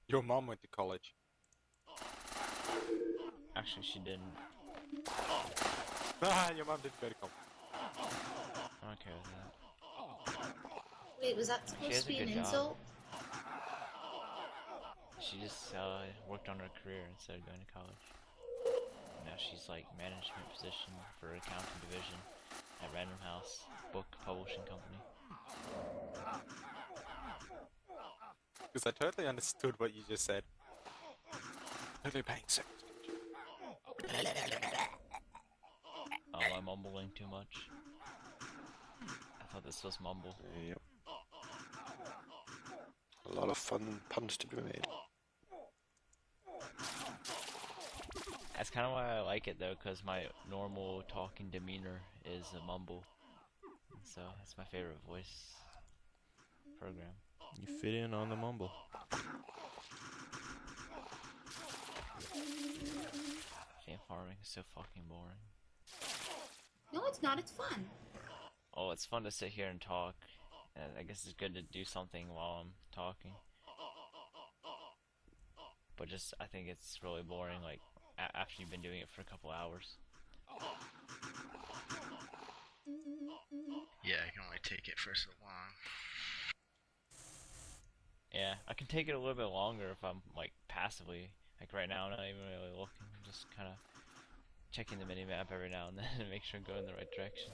Your mom went to college. Actually, she didn't. Ah, your mom didn't go to college. I don't care with that. Wait, was that She supposed has to a be an good job. insult? She just worked on her career instead of going to college. Now she's like management position for accounting division at Random House book publishing company. Because I totally understood what you just said. Totally paying sex. Oh, am I mumbling too much? I thought this was mumble. Yep. A lot of fun puns to be made. That's kind of why I like it though, because my normal talking demeanor is a mumble. And so that's my favorite voice program. You fit in on the mumble. Fan farming is so fucking boring. No, it's not. It's fun. Oh, it's fun to sit here and talk. And I guess it's good to do something while I'm talking. But just, I think it's really boring, like, after you've been doing it for a couple hours. Yeah, I can only take it for so long. Yeah, I can take it a little bit longer if I'm, like, passively. Like, right now, I'm not even really looking. I'm just kind of checking the minimap every now and then to make sure I'm going in the right direction.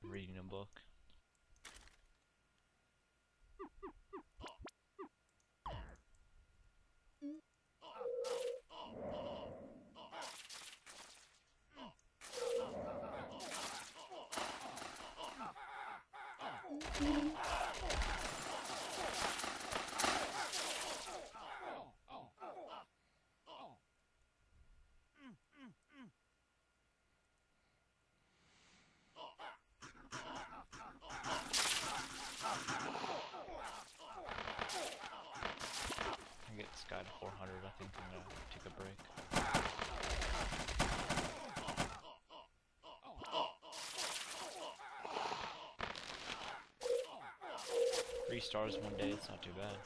Reading a book. I get this guy to 400, I think I'm gonna take a break. 3 stars one day, it's not too bad.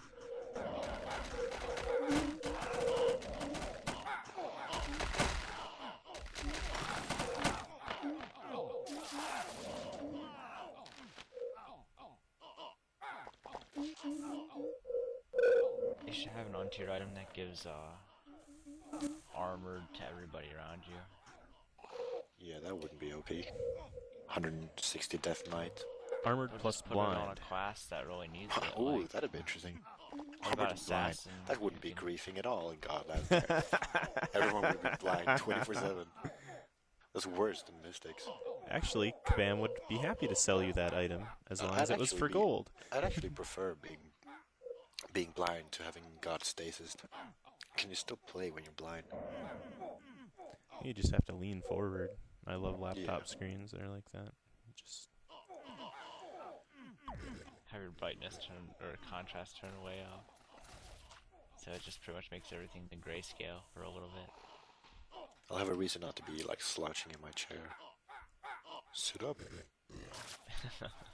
They should have an on-tier item that gives armor to everybody around you. Yeah, that wouldn't be OP. 160 Death Knight. Armored Or plus just put blind. it on a class that really needs it. Oh, Like, that'd be interesting. what about Armored blind. assassin? That wouldn't be You can- griefing at all in Godland. Everyone would be blind 24/7. That's worse than Mystics. Actually, Kabam would be happy to sell you that item as long as it was for gold. I'd actually prefer being blind to having God stasis. Can you still play when you're blind? You just have to lean forward. I love laptop screens that are like that. Just have your brightness turn or contrast turn way up. So it just pretty much makes everything the grayscale for a little bit. I'll have a reason not to be like slouching in my chair. Sit up.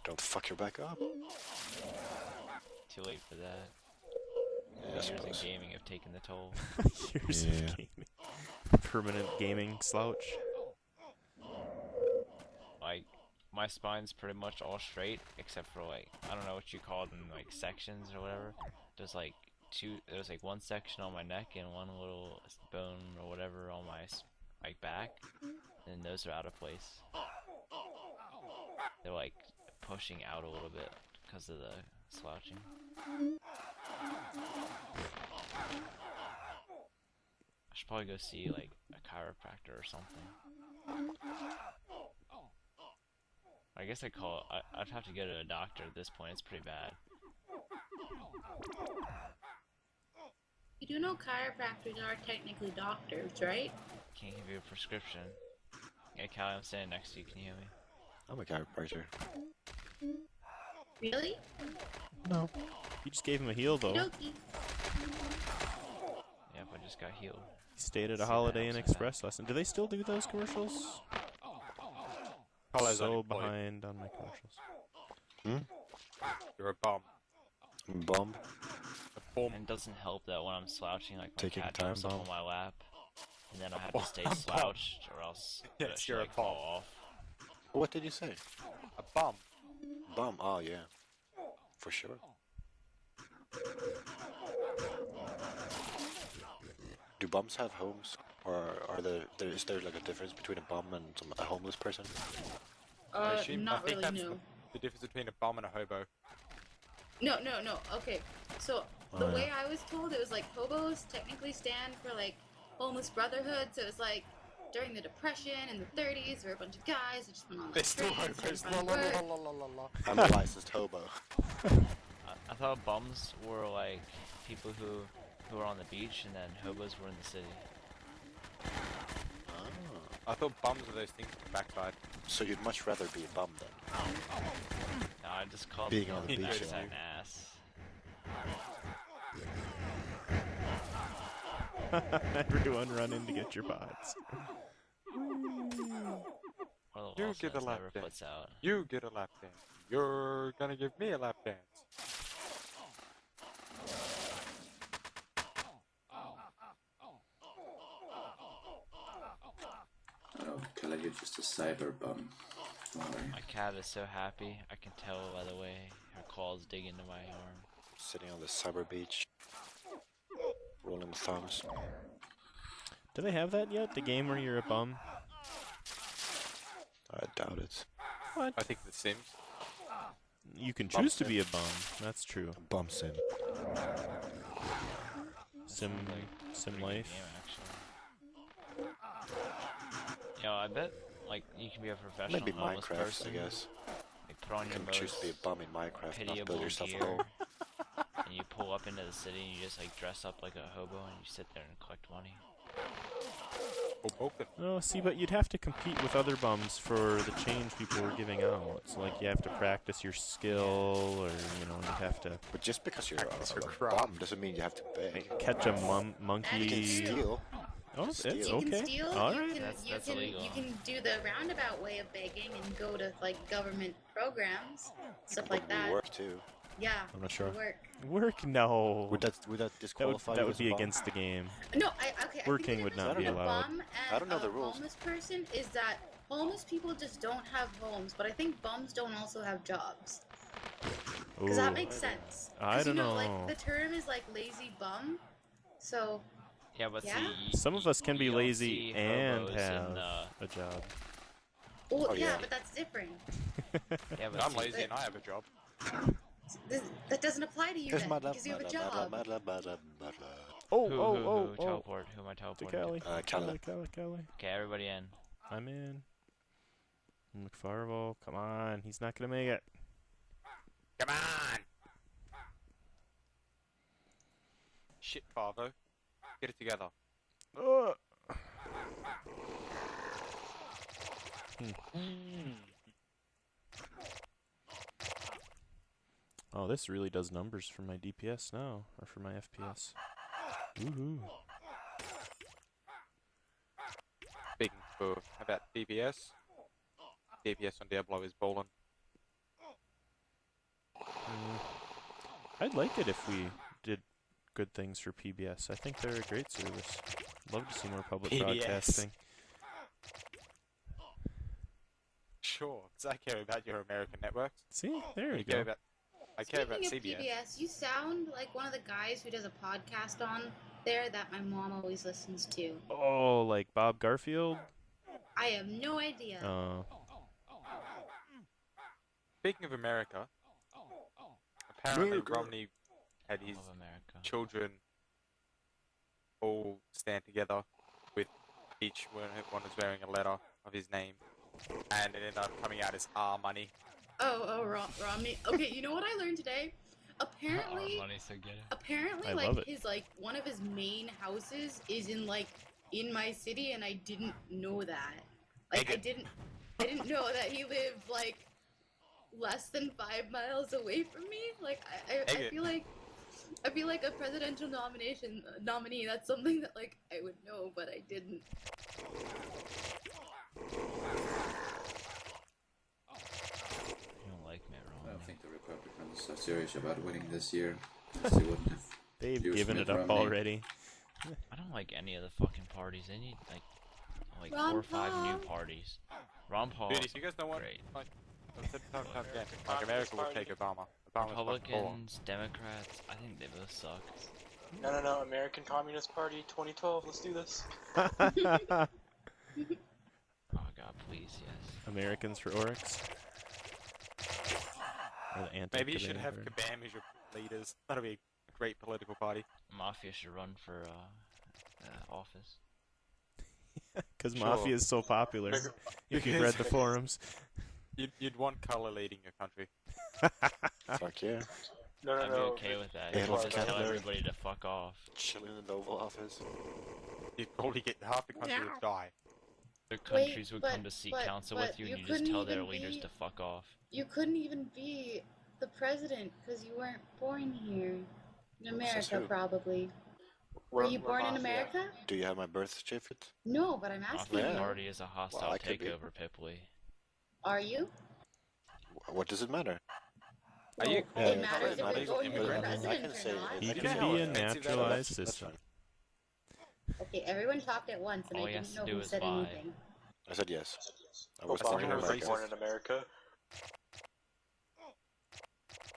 Don't fuck your back up. Too late for that. Yeah, I Years suppose. of gaming have taken the toll. years Yeah. of gaming. Permanent gaming slouch. Like, my spine's pretty much all straight, except for like, I don't know what you call them, like sections or whatever. There's like there's one section on my neck and one little bone or whatever on my like back, and those are out of place. They're like pushing out a little bit because of the slouching. I should probably go see like a chiropractor or something. I guess I'd have to go to a doctor at this point. It's pretty bad. You do know chiropractors are technically doctors, right? Can't give you a prescription. Yeah, Kalle, I'm standing next to you. Can you hear me? I'm a chiropractor. Really? No. You just gave him a heal, though. Okey-dokey. Yep, I just got healed. He stayed at a See, Holiday that Inn helps with Express lesson. Do they still do those commercials? Colle's so unemployed. behind on my commercials. You're a bum. Bomb. A bum. And it doesn't help that when I'm slouching, like my Taking cat time jumps up bomb. on my lap, and then I have to stay Bomb. slouched, or else Yes, she'll, you're a like, fall bomb. off. What did you say? A bum. Bomb. Oh yeah, for sure. Do bums have homes, or is there like a difference between a bum and a homeless person? I assume- Not I think really, that's no. the difference between a bum and a hobo. No. Okay, so the Oh, way yeah. I was told, it was like hobos technically stand for like homeless brotherhood. So it's like during the Depression in the 30s, there were a bunch of guys that just went on They're the still streets, hobos. trying to find work. I'm a licensed hobo. I thought bums were like people who were on the beach, and then hobos were in the city. Oh. I thought bums were those things on the backside. So you'd much rather be a bum then? No, I just called Being them on the beach, backside yeah. an ass. Everyone run in to get your pods. Or the You wall get a says lap never dance. puts out. You get a lap dance. You're gonna give me a lap dance. Oh, Kalle, you're just a cyber bum. Alright. My cat is so happy. I can tell by the way her claws dig into my arm. Sitting on the cyber beach, rolling thumbs. Do they have that yet? The game where you're a bum? I doubt it. What? I think The Sims. You can Bum choose to sim. be a bum. That's true. Bum sim. Sim Pretty good life. game, actually. I bet like you can be a professional Maybe homeless Minecraft, person. I guess. Like put on You your can choose most to be a bum in Minecraft, not pitiable build yourself a gear, hole. and you pull up into the city and you just like dress up like a hobo and you sit there and collect money. Hoboken. Oh, see, but you'd have to compete with other bums for the change people were giving out. So, like, you have to practice your skill, or, you know, you have to But just because you're Practice your a craft. bum doesn't mean you have to beg. catch a You monkey. can steal. Oh, Steal. it's You okay. can steal. All you right. can That's illegal. you can do the roundabout way of begging and go to like government programs, stuff like But we that. work too. Yeah, I'm not sure. it'll work. Work? No. Would that That would, disqualify that you would as a be bum? against the game. No, I Working think would the not difference be between allowed. a bum I and don't know the a rules. homeless person is that homeless people just don't have homes, but I think bums don't also have jobs. Because that Ooh. makes sense. I 'Cause, don't you know. know. Like the term is like lazy bum, so Yeah, but Yeah? see, Some of us can be you don't lazy see and hobos have in, a job. well, Oh, yeah, yeah. but that's different. yeah, but I'm see, lazy and I have a job. That doesn't apply to you Here's then, my love, because you have a my job. love, my love, my love, my love. Oh, who, oh, who, oh, who, oh. teleport? Who am I To teleporting? Kalle. Kalle. Kalle. Okay, everybody in. I'm in. McFarville, come on. He's not going to make it. Come on! Shit, Farvo. Get it together. Ugh. Oh, this really does numbers for my DPS now, or for my FPS. Woohoo. Speaking for about DPS. DPS on Diablo is ballin'. I'd like it if we did good things for PBS. I think they're a great service. Love to see more public PBS. broadcasting. Sure, because I care about your American networks. See, there I we care go. about, I care about Speaking of CBS. PBS, you sound like one of the guys who does a podcast on there that my mom always listens to. Oh, like Bob Garfield? I have no idea. Speaking of America, apparently America. Romney had his Of America. children all stand together with each one was wearing a letter of his name, and it ended up coming out as R money. Romney. Okay, you know what I learned today? Our Apparently, money, so get it. I like love it. his like one of his main houses is in my city, and I didn't know that. Like I Bigot. didn't know that he lived like less than 5 miles away from me. Like I Bigot. feel like a presidential nominee. That's something that like I would know, but I didn't. are serious about winning this year. Else they wouldn't have. They've used given Mitt it up Romney. already. I don't like any of the fucking parties. They need like Ron 4 or 5 Paul. new parties. Ron Paul, Dude, if you guys don't want, great. like, I've said time and time again, like America will take Obama. Obama's fucking Republicans, Democrats, I think they both suck. No, American Communist Party 2012, let's do this. Oh god, please, yes. Americans for Oryx. Or the Maybe you should anti-Kabam have party. Kabam as your leaders. That'll be a great political party. Mafia should run for office. Because Sure. Mafia is so popular. Bigger- If you've read the forums. You'd want Kalle leading your country. Fuck yeah. No, I'd be no. okay with that. Yeah, Just it's tell Canada. everybody to fuck off. Chilling in the Oval Office. You'd probably get half the country would die. Other countries would come to seek but- counsel but with you, you and you just tell couldn't their even leaders be- to fuck off. You couldn't even be the president because you weren't born here. In America, true. probably. Were you born in America? Do you have my birth certificate? No, but I'm asking Mafia you. party is a hostile I could be. takeover, Pipley. Are you? What does it matter? Are you Well, Yeah. it matters if not you're legal going to be immigrant? president I can or say not. He I can say be a expensive that is. naturalized That's citizen. fine. Okay, everyone talked at once, and All I he has didn't to know do who is said lie. anything. I said yes. I was Obama born in was America. born in America.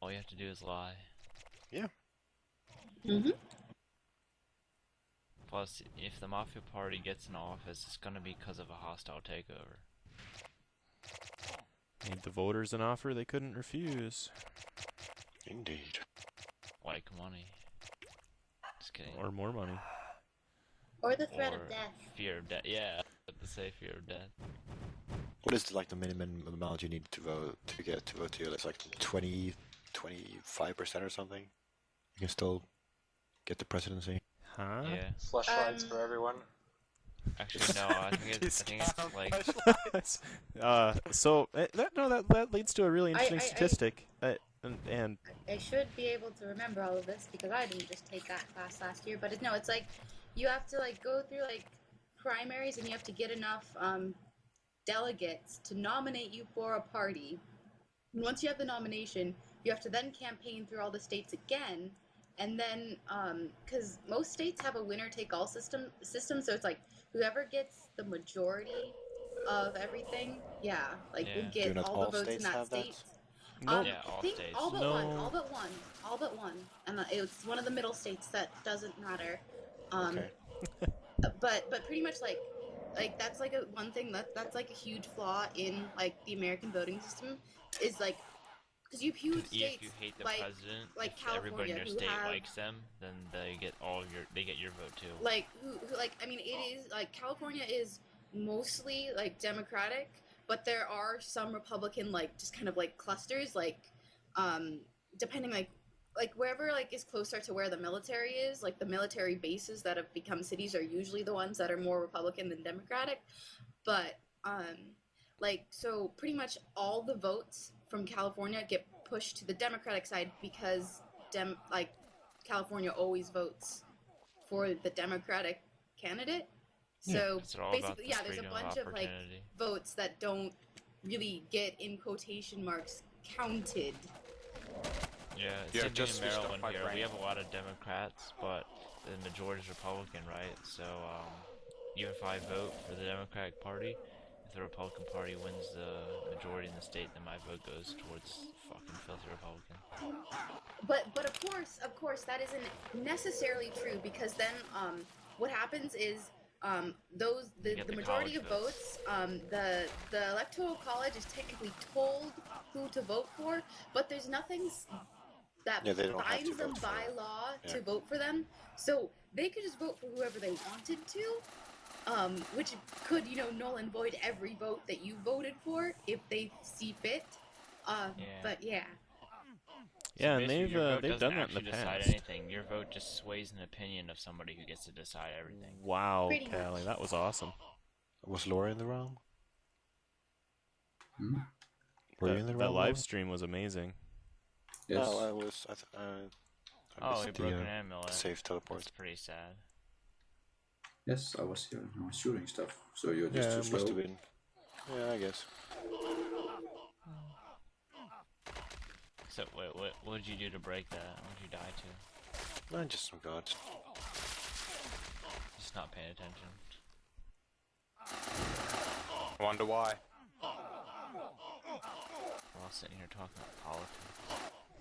All you have to do is lie. Mm-hmm. Plus, if the Mafia party gets in office, it's gonna be because of a hostile takeover. Made the voters an offer they couldn't refuse. Indeed. Like money. Just kidding. Or more money. Or the threat Or of death. fear of death. Yeah, I have to say fear of death. What is like the minimum amount you need to vote to get to vote here? It's like 25% or something. You can still get the presidency. Huh? Yeah. Flashlights for everyone. Actually, no. I think it's like that leads to a really interesting I- statistic. And I should be able to remember all of this because I didn't just take that class last year. But it's like you have to like go through like primaries and you have to get enough delegates to nominate you for a party. And once you have the nomination, you have to then campaign through all the states again. And then, because most states have a winner-take-all system, so it's like whoever gets the majority of everything, will Yeah. get Do not all all the votes states in that have that? state. no, Yeah, I all think states. all but No. one, all but one, and it's one of the middle states that doesn't matter. Okay. But pretty much like that's like one thing that's like a huge flaw in like the American voting system is like because you have huge If states you hate the like president, like if everybody in California your who state have- likes them, then they get your vote too. like who like I mean it is like California is mostly like Democratic, but there are some Republican like just kind of like clusters like depending like wherever like is closer to where the military is, like the military bases that have become cities are usually the ones that are more Republican than Democratic. But like so pretty much all the votes from California get pushed to the Democratic side because California always votes for the Democratic candidate. So It's all about basically, the there's a freedom of bunch of like opportunity. votes that don't really get in quotation marks counted. Yeah, Yeah, same thing just in switched up Maryland my here. brain. We have a lot of Democrats, but the majority is Republican, right? So, even if I vote for the Democratic Party, if the Republican Party wins the majority in the state, then my vote goes towards fucking filthy Republican. But of course that isn't necessarily true because then what happens is You get the the majority of college votes the electoral college is technically told who to vote for, but there's nothing that Yeah, they don't have to binds them vote for by it. law Yeah. to vote for them, so they could just vote for whoever they wanted to, which could null and void every vote that you voted for if they see fit. But yeah. yeah, and basically, your vote they've doesn't done that in the actually decide past. anything. Your vote just sways an opinion of somebody who gets to decide everything. Wow, Pretty much. Kalle, that was awesome. Was Laura in the realm? Hmm? Were you in the That realm? live Laura? stream was amazing. Yes. No, I was. I Oh, missed he the, broke an amulet. safe teleport. That's pretty sad. Yes, I was here. I was shooting stuff. So you're just Yeah, too it slow. must have been. Yeah, I guess. So what did you do to break that? What did you die to? No, just some gods. Just not paying attention. I wonder why. We're all sitting here talking about politics.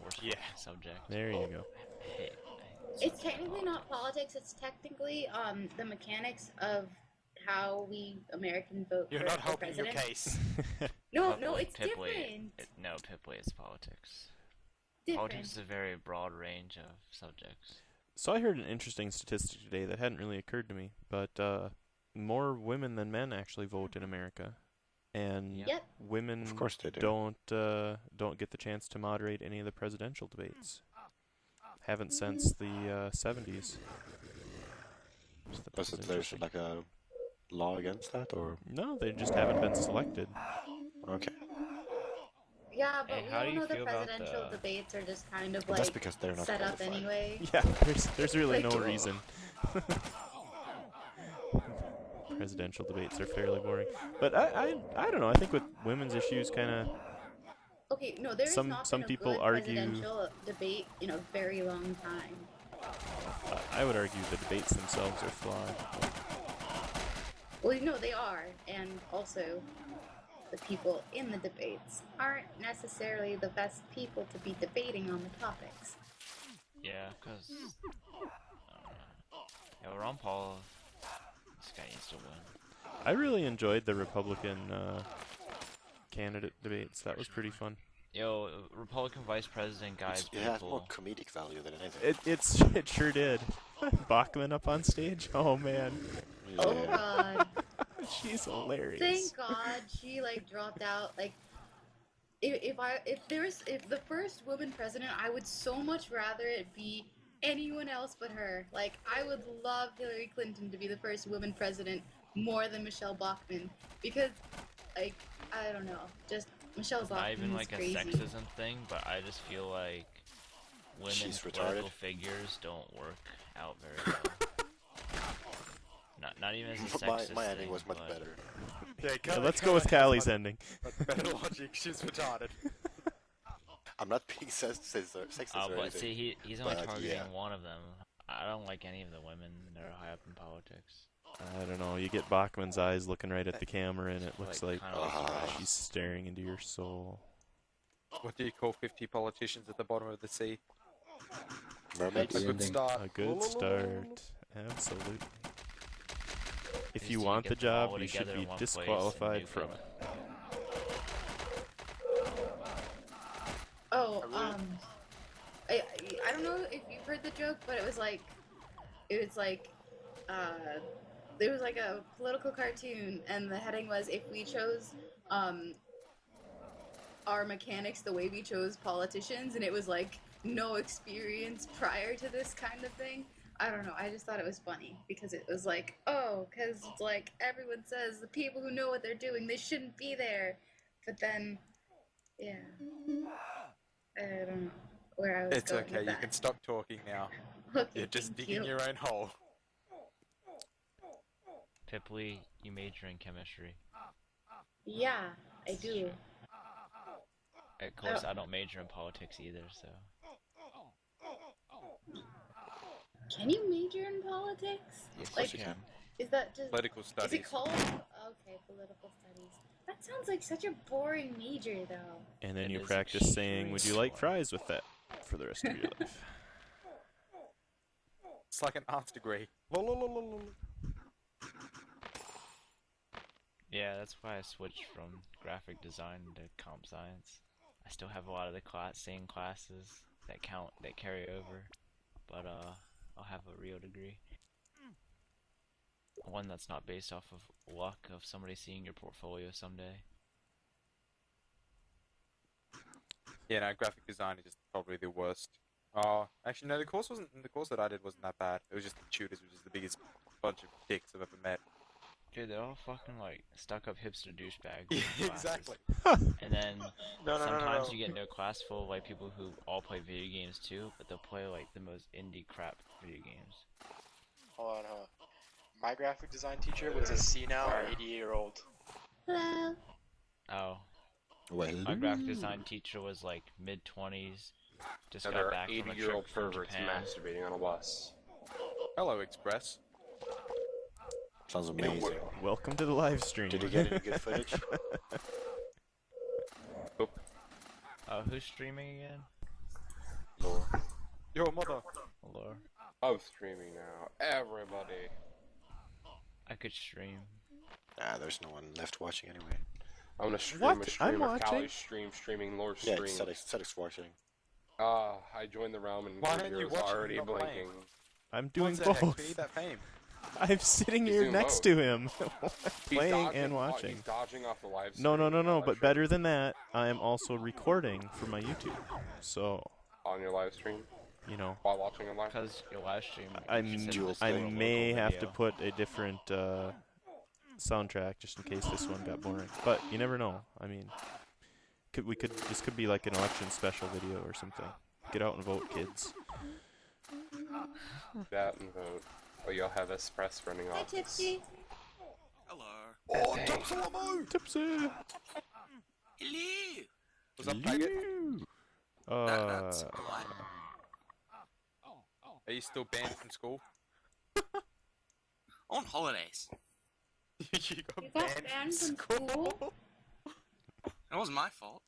Worst Yeah. fucking subject. There you go. I hate It's technically not politics. It's technically the mechanics of how we Americans vote You're for not helping your president. case. No, Piply- it's different. No, Piply is politics. Different. Politics is a very broad range of subjects. So I heard an interesting statistic today that hadn't really occurred to me, but more women than men actually vote in America, and Yep. women Of course they do. don't get the chance to moderate any of the presidential debates. Haven't since the 70s. Was it there's like a law against that, or No, they just haven't been selected. okay? Yeah, but Hey, we how do all you know the feel about presidential the- debates are just kind of But that's like because they're not set up qualified. anyway. Yeah, there's really Like- no reason. Presidential debates are fairly boring, but I don't know. I think with women's issues, kind of Okay, no, there's Some- not some been a people good argue- presidential debate in a very long time. I would argue the debates themselves are flawed. Well, no, they are, and also the people in the debates aren't necessarily the best people to be debating on the topics. Yeah, because Ron Paul, this guy needs to win. I really enjoyed the Republican candidate debates. That was pretty fun. Yo, Republican vice president guys, It has more people. comedic value than anything. It sure did. Bachman up on stage. Oh man, Oh god. she's hilarious. Thank God she like dropped out. Like, if the first woman president, I would so much rather it be anyone else but her. Like, I would love Hillary Clinton to be the first woman president more than Michelle Bachmann, because, like, I don't know, just Michelle It's Bachmann not even is like crazy. a sexism thing, but I just feel like women She's political retarded. figures don't work out very well. Not even as a sexist my thing, ending was much but- better. Yeah, let's go with Callie's ending. Better logic. She's retarded. I'm not being sexist or But anything. see, he's only but, targeting yeah. one of them. I don't like any of the women that are high up in politics. I don't know. You get Bachman's eyes looking right at the camera, and it looks like Kinda like she's staring into your soul. What do you call 50 politicians at the bottom of the sea? Mermaids? A good ending. start. A good start. Absolutely. If Just you to want the get them all job, you should together be in one place and disqualified nuke from them. it. Oh, I don't know if you've heard the joke, but it was like, there was like a political cartoon, and the heading was, if we chose, our mechanics the way we chose politicians, and it was like, no experience prior to this kind of thing. I don't know, I just thought it was funny, because it was like, oh, because it's like, everyone says the people who know what they're doing, they shouldn't be there, but then, yeah. I don't know where I was It's going okay. with You that. can stop talking now. Okay, You're just thank digging you. your own hole. Pipley, you major in chemistry. Yeah, I do. Of course, I don't major in politics either, so. Can you major in politics? Yes, Like, you can. is that just... Political Is studies. it called... Okay, political studies. That sounds like such a boring major, though. And then It you is practice saying, "Would you like extremely fries with that?" for the rest of your life. It's like an arts degree. Yeah, that's why I switched from graphic design to comp science. I still have a lot of the same classes that carry over, but I'll have a real degree. One that's not based off of luck of somebody seeing your portfolio someday. Yeah, no, graphic design is just probably the worst. Actually, no, the course that I did wasn't that bad. It was just the tutors, which is the biggest bunch of dicks I've ever met. Dude, they're all fucking like stuck up hipster douchebags. Yeah, in classes. exactly. And then No. sometimes you get into a class full of like people who all play video games too, but they'll play like the most indie crap video games. Hold on. My graphic design teacher was a senile 88-year-old. Hello. Oh, Well, My graphic design teacher was like mid-20s. Just And got there are back from a 80-year-old trip from perverts Japan. masturbating on a bus. Hello, Express. sounds amazing. Welcome to the live stream. Did you get any good footage? Who's streaming again? Lord. Your mother. Lord. I'm streaming now. Everybody. I could stream. Nah, there's no one left watching anyway. I'm gonna stream What? a stream I'm of watching. Kalle's streaming Lord Yeah, stream. it's Zedek's watching. I joined the realm and Why don't you Hero's watch it already and not blinking. I'm doing What's that, Hex? We both. need that fame. I'm sitting He's here doing next both. to him, He's playing dodging- and watching. He's dodging off the live No, stream. but Live better than that, I am also recording for my YouTube. So, on your live stream you know, while watching a live. Because your live stream. I you said dual this I was a may local have to video. put a different soundtrack just in case this one got boring. But you never know. I mean, this could be like an election special video or something. Get out and vote, kids. That and vote. But you'll have Espress running Hi, off. Tipsy. Hello. Oh, Tipsy! Tipsy. Hello. What's up, faggot? That's what? Are you still banned from school? On holidays. You You got banned from school? It wasn't my fault.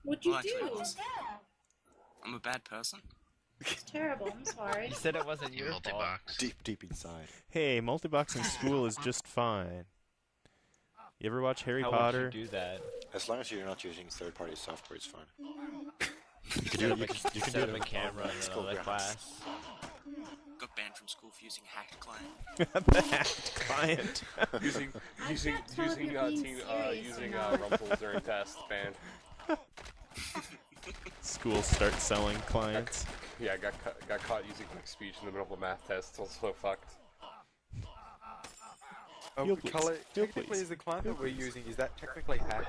What'd you Well, actually, it do? was. I'm a bad person. It's terrible. I'm sorry. You said it wasn't your fault. Multi-box. Deep inside. Hey, multi-boxing school is just fine. You ever watch Harry How Potter? would you do that? As long as you're not using third-party software, it's fine. You can Set up do a, it. You can set do up a it. camera in School another grounds. class. Got banned from school for using a hacked client. The hacked client. Using I can't tell if you're being serious or using not. Rumples during tests, banned. Schools start selling clients. Yeah, got caught using quick speech in the middle of a math test. Was so fucked. You'll please. Kalle, You'll technically, please. is the client that we're using, is that technically hacked?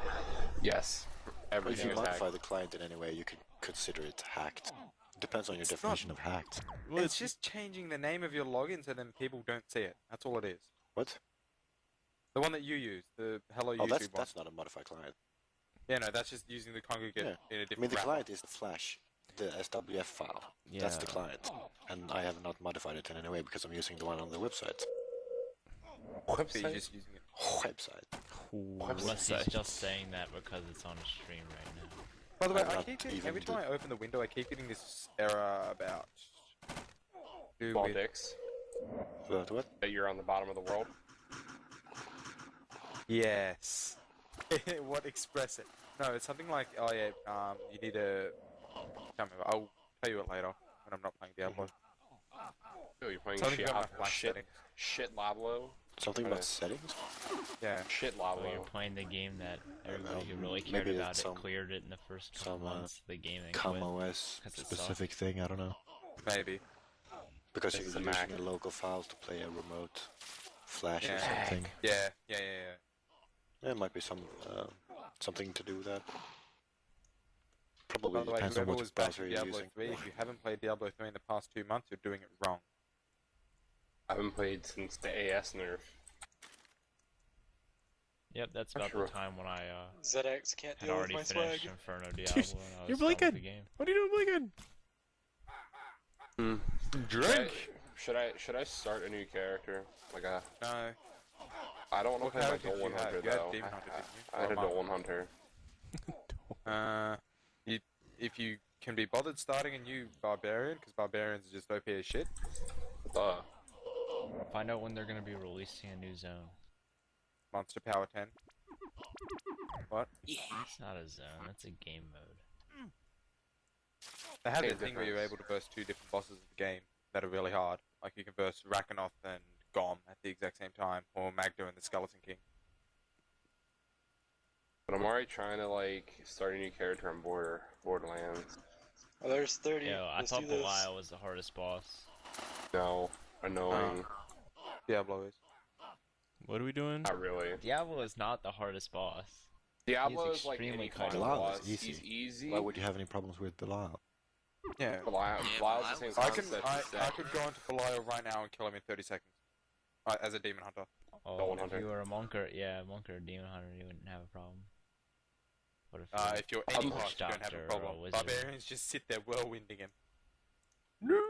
Yes. If Everything you is hacked. modify the client in any way, you can consider it hacked. Depends on your It's definition of hacked. Well, It's just changing the name of your login so then people don't see it. That's all it is. What? The one that you use, the Hello Oh, YouTube one. that's not a modified client. Yeah, no, that's just using the congregate Yeah. in a I different mean, the wrapper. client is the Flash, the SWF file. That's the Yeah. client. And I have not modified it in any way because I'm using the one on the website. So you're Website. just using it. Website. Unless he's just saying that because it's on a stream right now. By the way, I'm I not keep getting, even every time I open the window, I keep getting this error about... do Small with- dicks. What? That you're on the bottom of the world. Yes. What express it? No, it's something like, oh yeah, you need to... Can't remember. I'll tell you it later when I'm not playing Diablo. Oh, you're playing Something shit. about my flash Shit. settings. Shit Lablo. Something Okay. about settings? Yeah. Shit Well, you're Lablo. playing the game that everybody who know. really cared Maybe about it's it some- cleared it in the first couple some, months. The game and COM quit. OS 'Cause it specific thing, I don't know. Maybe. Because It's you're the using Mac. a local file to play a remote flash or Yeah. something. Yeah. There might be some something to do with that. By Probably the way, depends on whoever what was back browser in you're Diablo using. 3, if you haven't played Diablo 3 in the past 2 months, you're doing it wrong. I haven't played since the AS nerf. Yep, that's I'm about sure. the time when I ZX can't had deal with already my finished swag. Inferno Diablo and I was You're done with blinking. the game. What are you doing, blinking? Should I start a new character? Like a No. I don't want What to play my character did Dolan you have? Hunter You had though. Demon Hunter, didn't you? I had a Or Monk? Dolan Hunter. If you can be bothered starting a new Barbarian, because Barbarians are just OP as shit, Find out when they're gonna be releasing a new zone. Monster Power 10. What? Yeah. It's not a zone, that's a game mode. They have Same this thing where you're difference. able to verse 2 different bosses of the game that are really hard. Like you can verse Rakanoth and Gom at the exact same time, or Magda and the Skeleton King. But I'm already trying to like start a new character on Borderlands. Oh, there's 30. Yo, I Let's thought do this. Belial was the hardest boss. No, annoying. Diablo is. What are we doing? Not really. Diablo is not the hardest boss. Diablo He's is like extremely any kind of Belial boss. is easy. He's easy. Why would you have any problems with Belial? Yeah. Belial's the same I concept. I could go into Belial right now and kill him in 30 seconds. As a demon hunter. Oh, Dolan if Hunter. you were a monk or a demon hunter, you wouldn't have a problem. What if If you're any a class, witch you don't have doctor a or problem. a wizard? Barbarians just sit there whirlwinding him. No.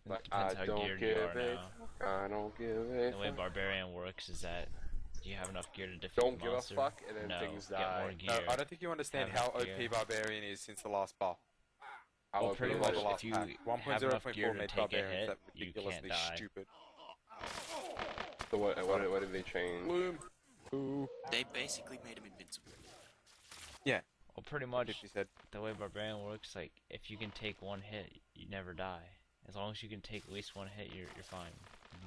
Like, Depends how geared you are now. I don't give a The way fuck. barbarian works is that you have enough gear to defeat Don't the give a monster. fuck, and then no, things get die. more gear. No, I don't think you understand Have how enough OP gear. Barbarian is since the last buff. Well, pretty Like much, the last if you pack. have enough gear 1.0.4 to made take a Barbarians hit, that you ridiculously can't die. stupid. So what did they change? Bloom. Ooh. They basically made him invincible. Yeah. Well, pretty much, 50 said. the way Barbarian works, like, if you can take one hit, you never die. As long as you can take at least one hit, you're fine.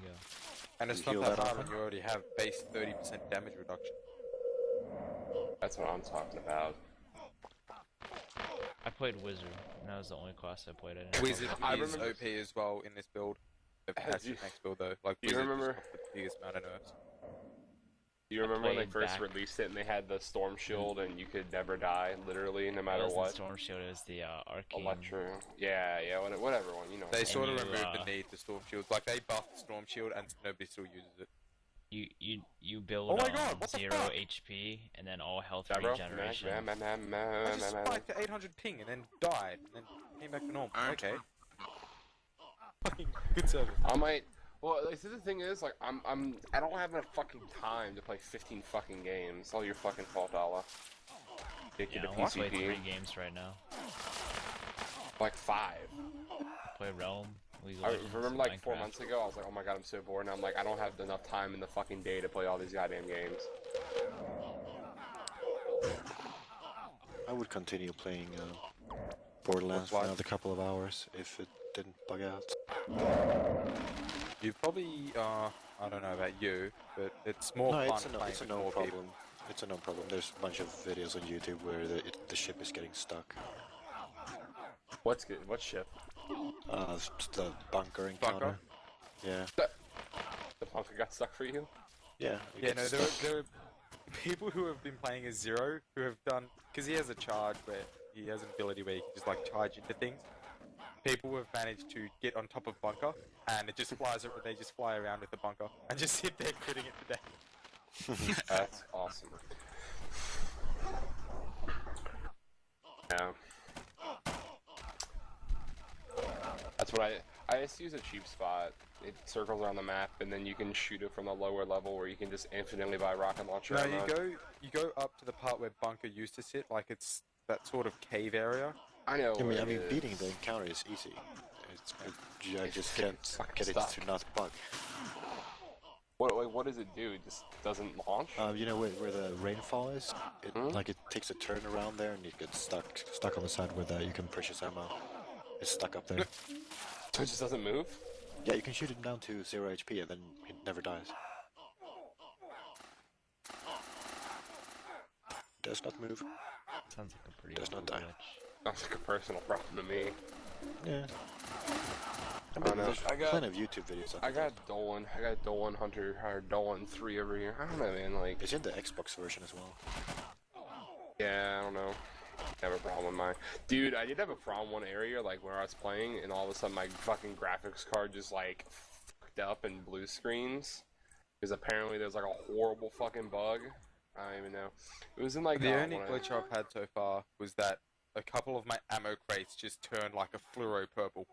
You go. And it's You not heal that that hard up? when you already have base 30% damage reduction. That's what I'm talking about. I played Wizard, and that was the only class I played. I didn't Wizard play is remember- OP as well in this build. That's the next build though. Like Do you Wizard remember- just got the biggest amount of nerfs. Do you remember when they played first back- released it and they had the Storm Shield and you could never die, literally, no matter It wasn't what? Storm Shield, it was the Arcane. Electro. Yeah, whatever one, you know. They sort of you, removed the need for Storm Shields. Like they buffed Storm Shield and nobody still uses it. You build Oh my God, what the 0 fuck? HP and then all health Yeah, bro. regeneration. I just spiked to 800 ping and then died and then came back to normal. Okay. Fucking good service. I might. Well, like, see, the thing is, like, I don't have enough fucking time to play 15 fucking games. It's all your fucking fault, Allah. Addicted Yeah, to I want to play PCP. 3 games right now. Like 5. Play Realm, League of I Legends, remember like 4 Minecraft. months ago, I was like, oh my god, I'm so bored. And I'm like, I don't have enough time in the fucking day to play all these goddamn games. I would continue playing Borderlands for another couple of hours if it didn't bug out. You probably, I don't know about you, but it's more No, fun it's a playing it's a with no more problem. people. It's a no problem. There's a bunch of videos on YouTube where the ship is getting stuck. What's good? What ship? The bunker encounter. Bunker? Yeah. The bunker got stuck for you? Yeah. it Yeah, gets no, stuck. there are people who have been playing as Zero who have done, because he has a charge where he has an ability where he can just like charge into things. People who have managed to get on top of bunker and it just flies over, they just fly around with the bunker and just sit there critting it to death. That's awesome. Yeah. That's what I just use a cheap spot. It circles around the map, and then you can shoot it from the lower level, where you can just infinitely buy rocket launcher No, ammo. you go up to the part where bunker used to sit, like it's that sort of cave area. I know. I where mean, it beating is. the encounter is easy. I just getting can't fucking get it stuck. to not bug. What does it do? It just doesn't launch? You know where the rainfall is? It like it takes a turn around there and you get stuck on the side where you can purchase ammo. It's stuck up there. So it just doesn't move? Yeah, you can shoot it down to 0 HP and then it never dies. Does not move. Sounds like a pretty Does not cool die. glitch. Sounds like a personal problem to me. Yeah. I Oh, mean, no. there's I got- plenty of YouTube videos. I got Dolan Hunter, or Dolan 3 over here. I don't know, man, like... It's in the Xbox version as well. Yeah, I don't know. I have a problem with mine. Dude, I did have a problem one area, like, where I was playing, and all of a sudden my fucking graphics card just, like, fucked up in blue screens. Because apparently there's, like, a horrible fucking bug. I don't even know. It was in, like, The only when glitch I've had so far was that a couple of my ammo crates just turned like a fluoro purple.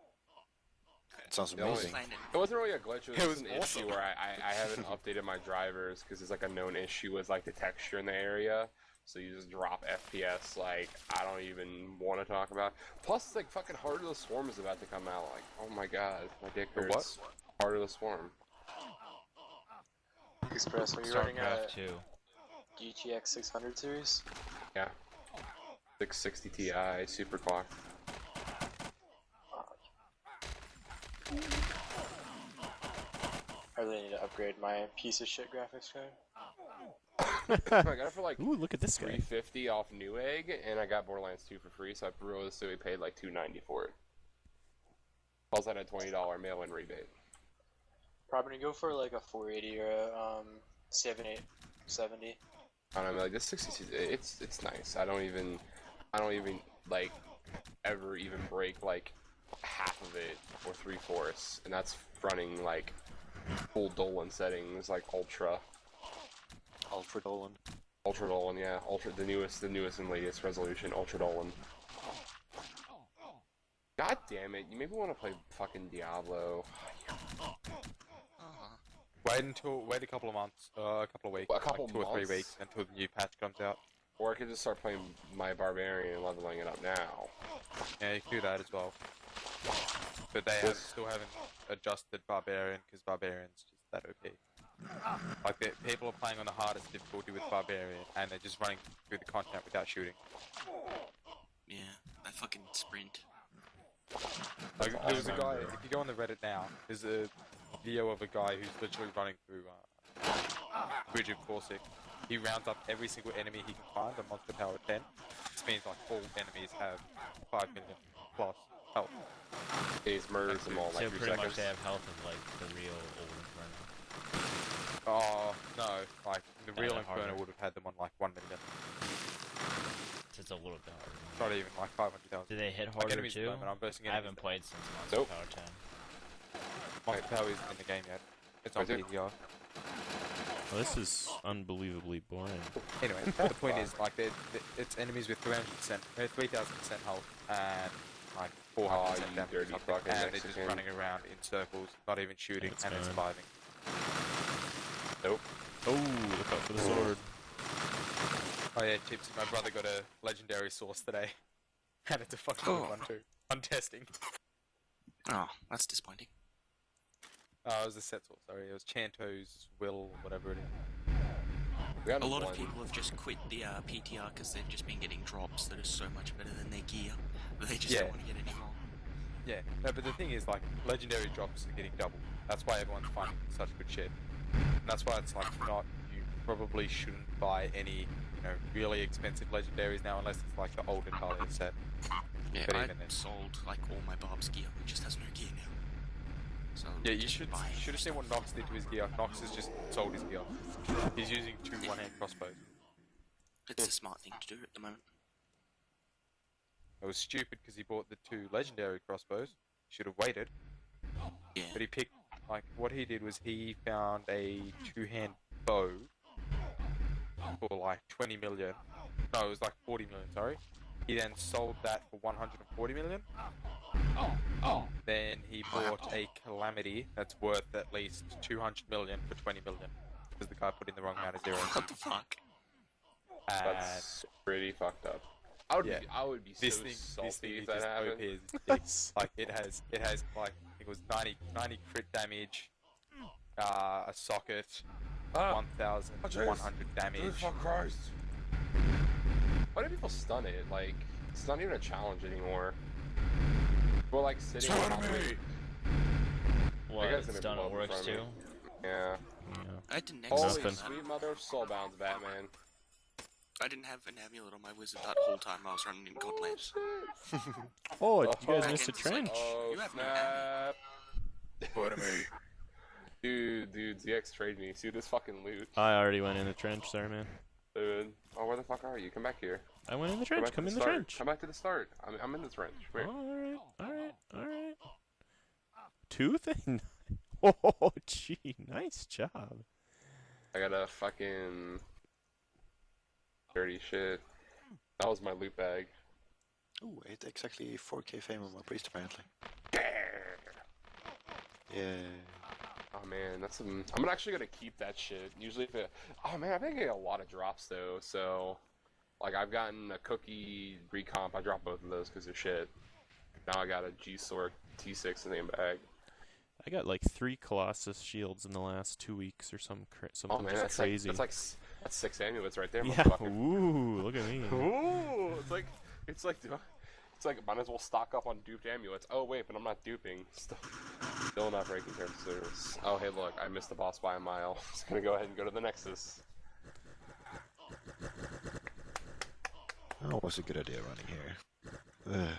It sounds The only- amazing. It wasn't really a glitch, it was, It just was an awesome. issue where I haven't updated my drivers, because there's, like, a known issue with, like, the texture in the area. So you just drop FPS, like, I don't even want to talk about. Plus, it's like fucking Heart of the Swarm is about to come out. Like, oh my god, my dick The hurts. what? Heart of the Swarm. Express, are you running a StarCraft 2. GTX 600 series? Yeah. 660 Ti, super clock. I really need to upgrade my piece of shit graphics card. I got it for like Ooh, look at this guy. $350 off Newegg, and I got Borderlands 2 for free, so I realistically paid like $290 for it. Plus, I had a $20 mail-in rebate. Probably gonna go for like a 480 or a 7870. I don't know, like this 60, it's nice. I don't even like ever even break like half of it or 3/4, and that's running like full Dolan settings, like ultra Ultra Dolan, yeah. The newest and latest resolution, Ultra Dolan. God damn it, you maybe want to play fucking Diablo. Wait a couple of months, a couple of weeks, A couple like 2 or 3 months? weeks until the new patch comes out. Or I could just start playing my Barbarian and leveling it up now. Yeah, you can do that as well. But still haven't adjusted Barbarian, because Barbarian's just that OP. Like, people are playing on the hardest difficulty with Barbarian, and they're just running through the content without shooting. Yeah, that fucking sprint. Like, there was a guy, if you go on the Reddit now, there's a video of a guy who's literally running through Bridge of Corsic. He rounds up every single enemy he can find on Monster Power 10. This means like all enemies have 5 million plus health. He murders them all in like 3 pretty seconds. much they have health of like the real old Inferno. Oh, no, like the real Kinda Inferno harder. would have had them on like 1 million. So it's a little bit harder. Not even like 500,000. Do they hit Like, harder enemies at too? the moment, I'm versing I haven't enemies played since Monster Nope. Power 10. Monster Power isn't in the game yet. It's on Right there. PTR. Well, this is unbelievably boring. Anyway, the point is, like, it's enemies with 300%, 3,000% health, and like 400% Aw, you damage or dirty something, fucking and they're just Mexican. running around in circles, not even shooting, That's and then fine. surviving. Nope. Oh, look out for the sword. Oh yeah, Chips, my brother got a legendary source today. And it's a fucking good one too. On testing. Oh, that's disappointing. It was a set source, sorry. It was Chanto's Will, whatever it is. We got A lot of one. people have just quit the PTR because they've just been getting drops that are so much better than their gear that they just Yeah. don't want to get anymore. Yeah, no, but the thing is, like, legendary drops are getting double. That's why everyone's finding such good shit. And that's why it's like, you probably shouldn't buy any, really expensive legendaries now unless it's like the old Italia set. Yeah, But I even then. sold like all my Barb's gear. He just has no gear now. So Yeah, you just should buy have seen what Nox did to his gear. Nox has just sold his gear. He's using 2 one-hand crossbows. It's a smart thing to do at the moment. It was stupid because he bought the 2 legendary crossbows. Should have waited. Yeah. But he picked, like, what he did was he found a 2-hand bow for like 20 million. No, it was like 40 million, sorry. He then sold that for 140 million. Then he bought a Calamity that's worth at least 200 million for 20 million. Because the guy put in the wrong amount of zeros. What the fuck? And That's pretty fucked up. I would be this so thing salty is if that just happened. OP as dicks. Like it has like I think it was 90 crit damage, a socket, 1,100 damage. For Christ. Why do people stun it? Like, it's not even a challenge anymore. We're like sitting on it. What, That guy's it's gonna done blow it up in works front of too? me. Yeah. I didn't Holy exercise Nothing. that. sweet mother of soulbounds, Batman. I didn't have an amulet on my wizard that whole time I was running in Godlands. Oh, you Oh, guys missed a it's like- trench. Oh, You have no snap. Dude, ZX traded me. See this fucking loot. I already went in the trench, sorry man. Dude. Oh, where the fuck are you? Come back here. I went in the Come trench, back come to in the start. trench. Come back to the start. I'm in the trench. Come here. Alright. 2 things? Oh, gee, nice job. I got a fucking dirty shit. That was my loot bag. Ooh, it's exactly 4k fame on my priest apparently. Yeah. Oh man, I'm actually gonna keep that shit. Usually if it... Oh man, I've been getting a lot of drops though, so... Like, I've gotten a cookie recomp. I dropped both of those because of shit. Now I got a G-Sword T6 in the bag. I got like 3 Colossus shields in the last 2 weeks or something Oh man, just that's crazy. that's 6 amulets right there, yeah, motherfucker. ooh, look at me. Ooh, it's like might as well stock up on duped amulets. Oh wait, but I'm not duping. Still not breaking terms of service. Oh hey, look, I missed the boss by a mile. Just gonna go ahead and go to the Nexus. That was a good idea running here. Ugh.